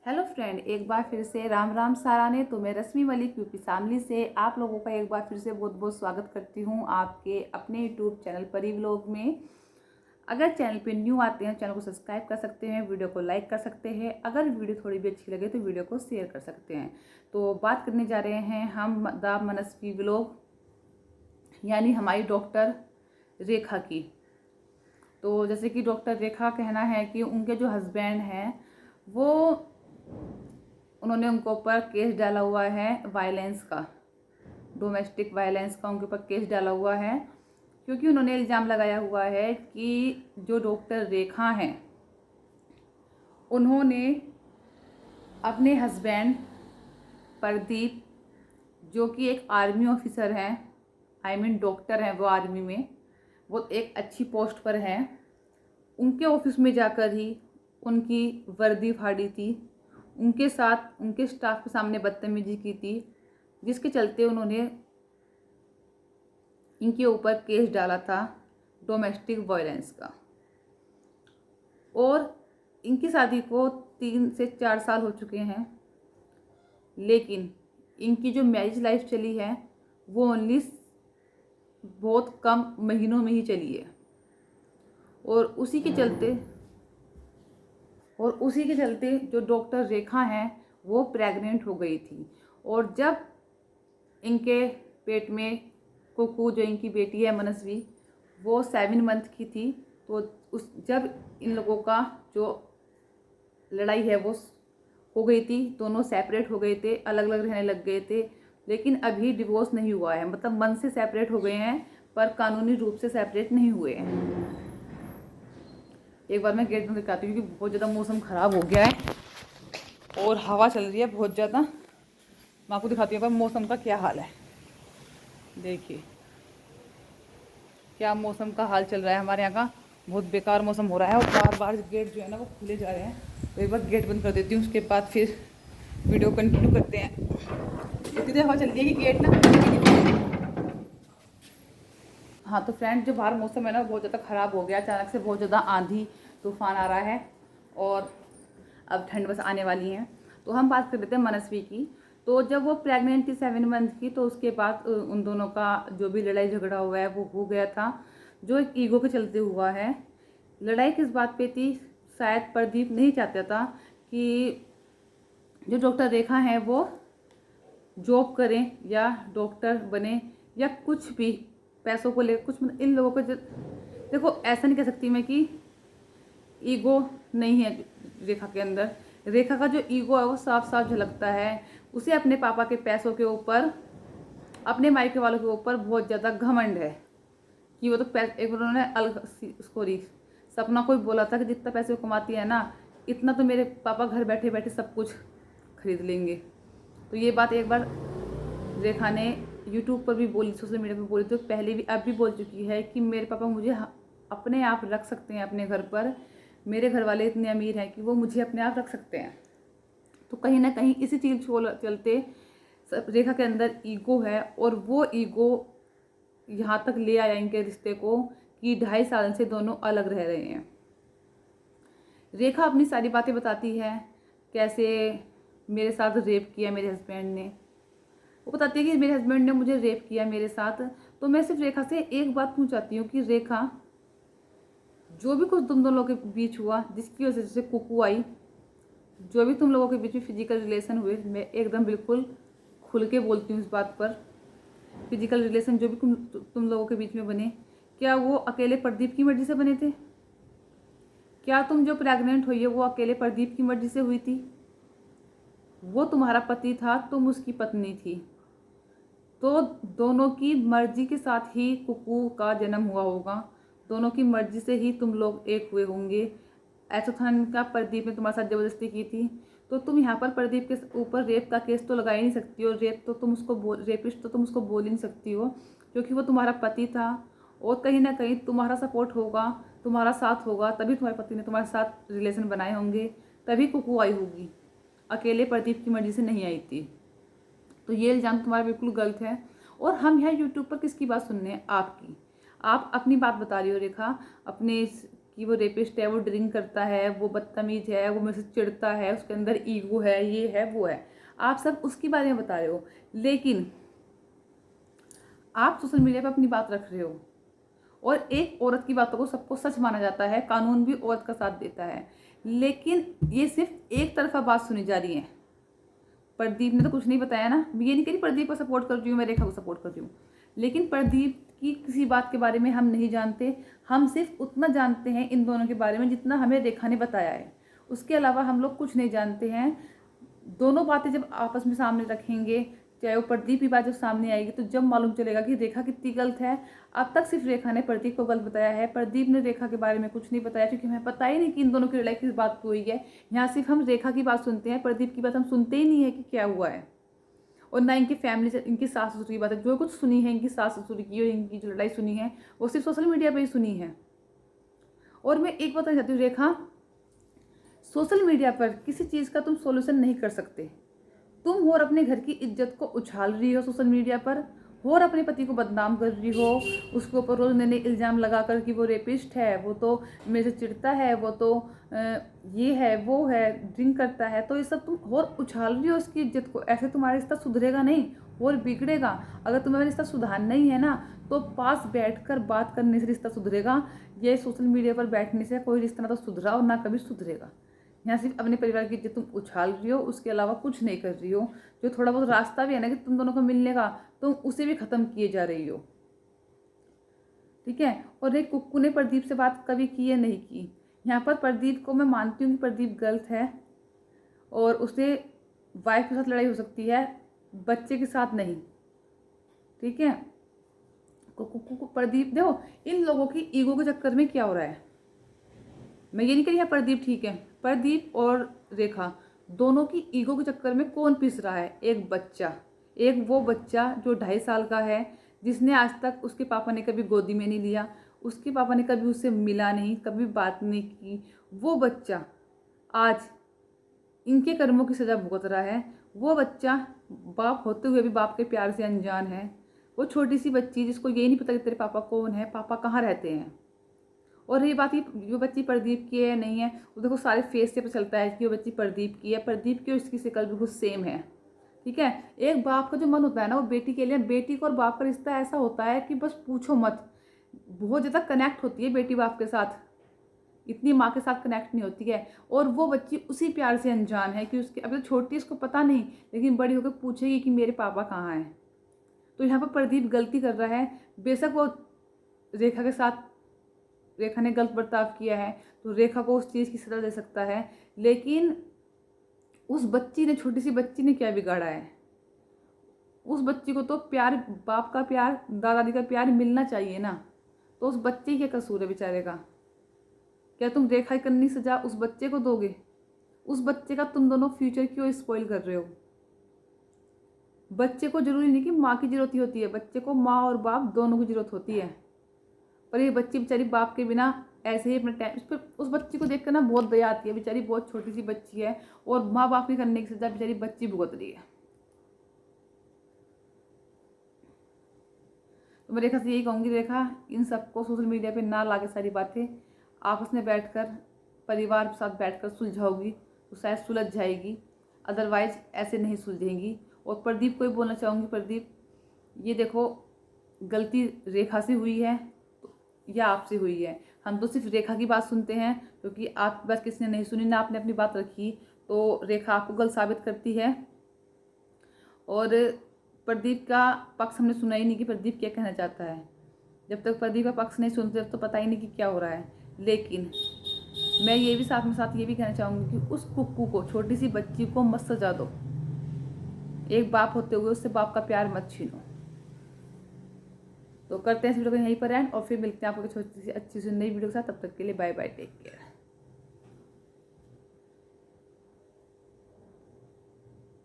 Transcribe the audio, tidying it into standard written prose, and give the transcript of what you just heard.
Hello friend, एक बार फिर से राम राम सारा ने। तो मैं रश्मि मलिक यूपी शामली से आप लोगों का एक बार फिर से बहुत बहुत स्वागत करती हूँ आपके अपने यूट्यूब चैनल परी व्लॉग में। अगर चैनल पे न्यू आते हैं चैनल को सब्सक्राइब कर सकते हैं, वीडियो को लाइक कर सकते हैं। अगर वीडियो थोड़ी भी अच्छी लगे तो वीडियो को शेयर कर सकते हैं। तो बात करने जा रहे हैं हम द मनस्वी व्लॉग यानी हमारी डॉक्टर रेखा की। तो जैसे कि डॉक्टर रेखा कहना है कि उनके जो हस्बैंड हैं वो उन्होंने उनके ऊपर केस डाला हुआ है वायलेंस का, डोमेस्टिक वायलेंस का उनके ऊपर केस डाला हुआ है, क्योंकि उन्होंने इल्ज़ाम लगाया हुआ है कि जो डॉक्टर रेखा हैं उन्होंने अपने हस्बैंड प्रदीप, जो कि एक आर्मी ऑफिसर हैं, डॉक्टर हैं, वो आर्मी में वो एक अच्छी पोस्ट पर हैं, उनके ऑफिस में जाकर ही उनकी वर्दी फाड़ी थी, उनके साथ उनके स्टाफ के सामने बदतमीजी की थी, जिसके चलते उन्होंने इनके ऊपर केस डाला था डोमेस्टिक वायलेंस का। और इनकी शादी को 3 से 4 साल हो चुके हैं, लेकिन इनकी जो मैरिज लाइफ चली है वो ओनली बहुत कम महीनों में ही चली है। और उसी के चलते जो डॉक्टर रेखा हैं वो प्रेग्नेंट हो गई थी। और जब इनके पेट में कुकू, जो इनकी बेटी है मनस्वी, वो 7 मंथ की थी, तो जब इन लोगों का जो लड़ाई है वो हो गई थी, दोनों सेपरेट हो गए थे, अलग अलग रहने लग गए थे। लेकिन अभी डिवोर्स नहीं हुआ है, मतलब मन से सेपरेट हो गए हैं पर कानूनी रूप से सेपरेट नहीं हुए हैं। एक बार मैं गेट बंद करके आती हूँ क्योंकि बहुत ज़्यादा मौसम ख़राब हो गया है और हवा चल रही है बहुत ज़्यादा। मैं आपको दिखाती हूँ पर मौसम का क्या हाल है। देखिए क्या मौसम का हाल चल रहा है हमारे यहाँ का, बहुत बेकार मौसम हो रहा है और बार बार गेट जो है ना वो खुले जा रहे हैं। तो एक बार गेट बंद कर देती हूँ, उसके बाद फिर वीडियो कंटिन्यू करते हैं। इतनी देर हवा चल रही है कि गेट ना। हाँ तो फ्रेंड, जो बाहर मौसम है ना बहुत ज़्यादा ख़राब हो गया, अचानक से बहुत ज़्यादा आंधी तूफान आ रहा है और अब ठंड बस आने वाली है। तो हम बात कर लेते हैं मनस्वी की। तो जब वो प्रेग्नेंट थी 7 मंथ की, तो उसके बाद उन दोनों का जो भी लड़ाई झगड़ा हुआ है वो हो गया था, जो एक ईगो के चलते हुआ है। लड़ाई किस बात पे थी? शायद प्रदीप नहीं चाहता था कि जो डॉक्टर रेखा हैं वो जॉब करें या डॉक्टर बने या कुछ भी पैसों को ले कुछ, इन लोगों को देखो ऐसा नहीं कह सकती मैं कि ईगो नहीं है रेखा के अंदर। रेखा का जो ईगो है वो साफ साफ झलकता है। उसे अपने पापा के पैसों के ऊपर, अपने मायके वालों के ऊपर बहुत ज़्यादा घमंड है कि वो तो एक बार उन्होंने सपना को भी बोला था कि जितना पैसे वो कमाती है ना, इतना तो मेरे पापा घर बैठे बैठे सब कुछ खरीद लेंगे। तो ये बात एक बार रेखा ने यूट्यूब पर भी बोली, सोशल मीडिया पर बोली, तो पहले भी अब भी बोल चुकी है कि मेरे पापा मुझे अपने आप रख सकते हैं अपने घर पर, मेरे घर वाले इतने अमीर हैं कि वो मुझे अपने आप रख सकते हैं। तो कहीं ना कहीं इसी चीज़ को चलते रेखा के अंदर ईगो है, और वो ईगो यहाँ तक ले आया इनके रिश्ते को कि 2.5 साल से दोनों अलग रह रहे हैं। रेखा अपनी सारी बातें बताती है, कैसे मेरे साथ रेप किया मेरे हस्बैंड ने। वो बताती है कि मेरे हस्बैंड ने मुझे रेप किया मेरे साथ। तो मैं सिर्फ रेखा से एक बात पूछ चाहती हूँ कि रेखा, जो भी कुछ तुम दोनों के बीच हुआ, जिसकी वजह से कुकू आई, जो भी तुम लोगों के बीच में फिजिकल रिलेशन हुए, मैं एकदम बिल्कुल खुल के बोलती हूँ इस बात पर, फिजिकल रिलेशन जो भी तुम लोगों के बीच में बने, क्या वो अकेले प्रदीप की मर्जी से बने थे? क्या तुम जो प्रेग्नेंट हुई है वो अकेले प्रदीप की मर्जी से हुई थी? वो तुम्हारा पति था, तुम उसकी पत्नी थी, तो दोनों की मर्जी के साथ ही कुकू का जन्म हुआ होगा, दोनों की मर्जी से ही तुम लोग एक हुए होंगे। ऐसा था का प्रदीप ने तुम्हारे साथ ज़बरदस्ती की थी, तो तुम यहाँ पर प्रदीप के ऊपर रेप का केस तो लगा ही नहीं सकती हो। रेपिस्ट तो तुम उसको बोल ही नहीं सकती हो, क्योंकि वो तुम्हारा पति था। और कहीं ना कहीं तुम्हारा सपोर्ट होगा, तुम्हारा साथ होगा, तभी तुम्हारे पति ने तुम्हारे साथ रिलेशन बनाए होंगे, तभी कुकू आई होगी, अकेले प्रदीप की मर्जी से नहीं आई थी। तो ये इल्ज़ाम तुम्हारा बिल्कुल गलत है। और हम यहाँ यूट्यूब पर किसकी बात सुनने हैं? आपकी। आप अपनी बात बता रही हो रेखा, अपने कि वो रेपिस्ट है, वो ड्रिंक करता है, वो बदतमीज है, वो मेरे से चिढ़ता है, उसके अंदर ईगो है, ये है वो है, आप सब उसके बारे में बता रहे हो, लेकिन आप सोशल मीडिया पे अपनी बात रख रहे हो। और एक औरत की बातों को सबको सच माना जाता है, कानून भी औरत का साथ देता है, लेकिन ये सिर्फ एक तरफा बात सुनी जा रही है। प्रदीप ने तो कुछ नहीं बताया ना, मैं ये नहीं कह रही प्रदीप को सपोर्ट कर रही हूँ, मैं रेखा को सपोर्ट कर रही हूँ, लेकिन प्रदीप की किसी बात के बारे में हम नहीं जानते। हम सिर्फ उतना जानते हैं इन दोनों के बारे में जितना हमें रेखा ने बताया है, उसके अलावा हम लोग कुछ नहीं जानते हैं। दोनों बातें जब आपस में सामने रखेंगे, चाहे वो प्रदीप की बात जब सामने आएगी, तो जब मालूम चलेगा कि रेखा कितनी गलत है। अब तक सिर्फ रेखा ने प्रदीप को गलत बताया है, प्रदीप ने रेखा के बारे में कुछ नहीं बताया, क्योंकि हमें पता ही नहीं कि इन दोनों की लड़ाई किस बात पे हुई है। यहाँ सिर्फ हम रेखा की बात सुनते हैं, प्रदीप की बात हम सुनते ही नहीं है कि क्या हुआ है, और ना इनकी फैमिली से, इनकी सास ससुर की बात है। जो कुछ सुनी है इनकी सास ससुर की और इनकी जो लड़ाई सुनी है वो सिर्फ सोशल मीडिया पर ही सुनी है। और मैं एक बताना चाहती हूँ, रेखा, सोशल मीडिया पर किसी चीज़ का तुम सॉल्यूशन नहीं कर सकते। तुम और अपने घर की इज्जत को उछाल रही हो सोशल मीडिया पर, और अपने पति को बदनाम कर रही हो, उसके ऊपर रोज नए नए इल्ज़ाम लगा कर कि वो रेपिस्ट है, वो तो मेरे से चिढ़ता है, वो तो ये है वो है, ड्रिंक करता है, तो ये सब तुम और उछाल रही हो उसकी इज्जत को। ऐसे तुम्हारा रिश्ता सुधरेगा नहीं और बिगड़ेगा। अगर तुम्हें रिश्ता सुधारना ही है ना, तो पास बैठकर बात करने से रिश्ता सुधरेगा। ये सोशल मीडिया पर बैठने से कोई रिश्ता ना तो सुधरा और ना कभी सुधरेगा। यहाँ सिर्फ अपने परिवार की इज्जत तुम उछाल रही हो, उसके अलावा कुछ नहीं कर रही हो। जो थोड़ा बहुत रास्ता भी है ना कि तुम दोनों को मिलने का, तुम उसे भी ख़त्म किए जा रही हो, ठीक है। और एक कुक्कू ने प्रदीप से बात कभी की है नहीं की। यहाँ पर प्रदीप को मैं मानती हूँ कि प्रदीप गलत है और उससे वाइफ के साथ लड़ाई हो सकती है, बच्चे के साथ नहीं, ठीक है। कुक्कू को प्रदीप, देखो इन लोगों की ईगो के चक्कर में क्या हो रहा है। मैं ये नहीं कह रही प्रदीप ठीक है, प्रदीप और रेखा दोनों की ईगो के चक्कर में कौन पिस रहा है। एक बच्चा, एक वो बच्चा जो 2.5 साल का है, जिसने आज तक उसके पापा ने कभी गोदी में नहीं लिया, उसके पापा ने कभी उससे मिला नहीं, कभी बात नहीं की। वो बच्चा आज इनके कर्मों की सज़ा भुगत रहा है। वो बच्चा बाप होते हुए भी बाप के प्यार से अनजान है। वो छोटी सी बच्ची जिसको ये नहीं पता कि तेरे पापा कौन है, पापा कहाँ रहते हैं। और ये बात, ये जो बच्ची प्रदीप की है नहीं है, वो देखो सारे फेस से पता चलता है कि वो बच्ची प्रदीप की है। प्रदीप की और इसकी शक्ल बिल्कुल सेम है, ठीक है। एक बाप का जो मन होता है ना वो बेटी के लिए, बेटी को और बाप का रिश्ता ऐसा होता है कि बस पूछो मत। बहुत ज़्यादा कनेक्ट होती है बेटी बाप के साथ, इतनी माँ के साथ कनेक्ट नहीं होती है। और वो बच्ची उसी प्यार से अनजान है कि उसके, अभी तो छोटी इसको पता नहीं, लेकिन बड़ी होकर पूछेगी कि मेरे पापा कहाँ हैं। तो यहाँ पर प्रदीप गलती कर रहा है। बेशक वो रेखा के साथ, रेखा ने गलत बर्ताव किया है तो रेखा को उस चीज़ की सज़ा दे सकता है, लेकिन उस बच्ची ने, छोटी सी बच्ची ने क्या बिगाड़ा है। उस बच्ची को तो प्यार, बाप का प्यार, दादा दादी का प्यार मिलना चाहिए ना। तो उस बच्चे की क्या कसूर है बेचारे का। क्या तुम रेखा करनी सजा उस बच्चे को दोगे। उस बच्चे का तुम दोनों फ्यूचर क्यों स्पॉइल कर रहे हो। बच्चे को जरूरी नहीं कि माँ की जरूरत ही होती है, बच्चे को माँ और बाप दोनों की जरूरत होती है। पर ये बच्ची बेचारी बाप के बिना ऐसे ही अपने टाइम, उस बच्ची को देखकर ना बहुत दया आती है। बेचारी बहुत छोटी सी बच्ची है और माँ बाप की करने की सजा बेचारी बच्ची भुगत रही है। तो मैं रेखा से यही कहूँगी, रेखा इन सबको सोशल मीडिया पे ना लाके सारी बातें आपस में बैठकर, परिवार के साथ बैठकर सुलझाओगी तो शायद सुलझ जाएगी, अदरवाइज ऐसे नहीं सुलझेंगी। और प्रदीप को ही बोलना चाहूँगी, प्रदीप ये देखो गलती रेखा से हुई है या आपसे हुई है। हम तो सिर्फ रेखा की बात सुनते हैं, क्योंकि आपकी बात किसी ने नहीं सुनी ना आपने अपनी बात रखी, तो रेखा आपको गलत साबित करती है। और प्रदीप का पक्ष हमने सुना ही नहीं कि प्रदीप क्या कहना चाहता है। जब तक प्रदीप का पक्ष नहीं सुनते तब तो पता ही नहीं कि क्या हो रहा है। लेकिन मैं ये भी साथ में साथ ये भी कहना चाहूँगी कि उस कुक्कू को, छोटी सी बच्ची को मत सजा दो। एक बाप होते हुए उससे बाप का प्यार मत छीनो। तो करते हैं इस वीडियो को यहीं पर एंड, और फिर मिलते हैं आपको छोटी सी अच्छी सी नई वीडियो के साथ। तब तक के लिए बाय बाय, टेक केयर।